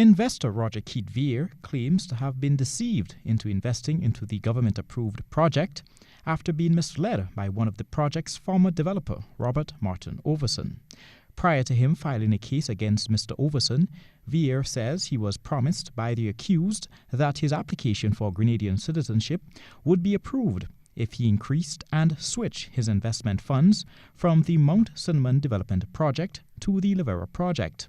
Investor Roger Keith claims to have been deceived into investing into the government-approved project after being misled by one of the project's former developer, Robert Martin Oveson. Prior to him filing a case against Mr. Oveson, Vier says he was promised by the accused that his application for Grenadian citizenship would be approved if he increased and switched his investment funds from the Mount Cinnamon Development Project to the Levera project.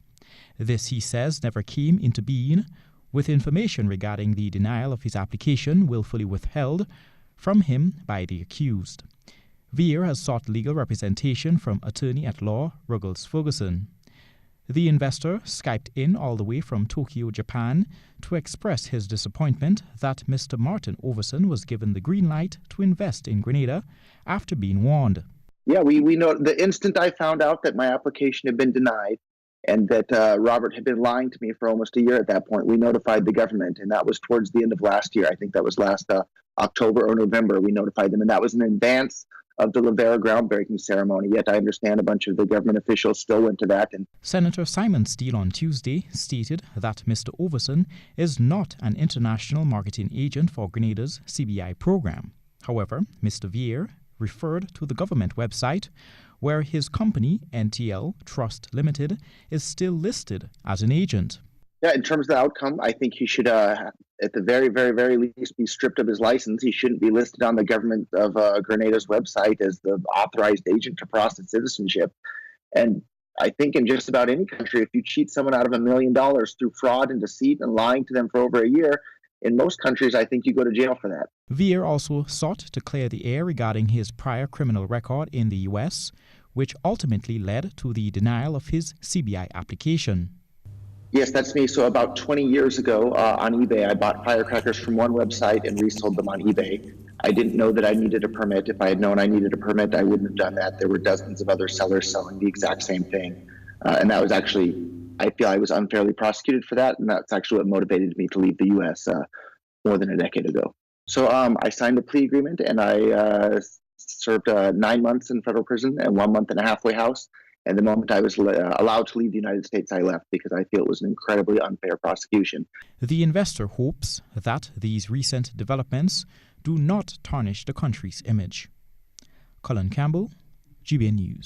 This, he says, never came into being, with information regarding the denial of his application willfully withheld from him by the accused. Vier has sought legal representation from attorney-at-law Ruggles Ferguson. The investor Skyped in all the way from Tokyo, Japan, to express his disappointment that Mr. Martin Oveson was given the green light to invest in Grenada after being warned. Yeah, we know the instant I found out that my application had been denied and that Robert had been lying to me for almost a year at that point, we notified the government, and that was towards the end of last year. I think that was last October or November. We notified them, and that was in advance of the Levera groundbreaking ceremony. Yet I understand a bunch of the government officials still went to that. And Senator Simon Steele on Tuesday stated that Mr. Oveson is not an international marketing agent for Grenada's CBI program. However, Mr. Vier referred to the government website where his company, NTL Trust Limited, is still listed as an agent. Yeah, in terms of the outcome, I think he should, at the very, very, very least, be stripped of his license. He shouldn't be listed on the government of Grenada's website as the authorized agent to process citizenship. And I think in just about any country, if you cheat someone out of $1 million through fraud and deceit and lying to them for over a year, in most countries, I think you go to jail for that. Vier also sought to clear the air regarding his prior criminal record in the U.S., which ultimately led to the denial of his CBI application. Yes, that's me. So about 20 years ago on eBay, I bought firecrackers from one website and resold them on eBay. I didn't know that I needed a permit. If I had known I needed a permit, I wouldn't have done that. There were dozens of other sellers selling the exact same thing. And that was actually, I feel I was unfairly prosecuted for that. And that's actually what motivated me to leave the U.S. More than a decade ago. So I signed a plea agreement, and I served 9 months in federal prison and 1 month in a halfway house. And the moment I was allowed to leave the United States, I left because I feel it was an incredibly unfair prosecution. The investor hopes that these recent developments do not tarnish the country's image. Colin Campbell, GBN News.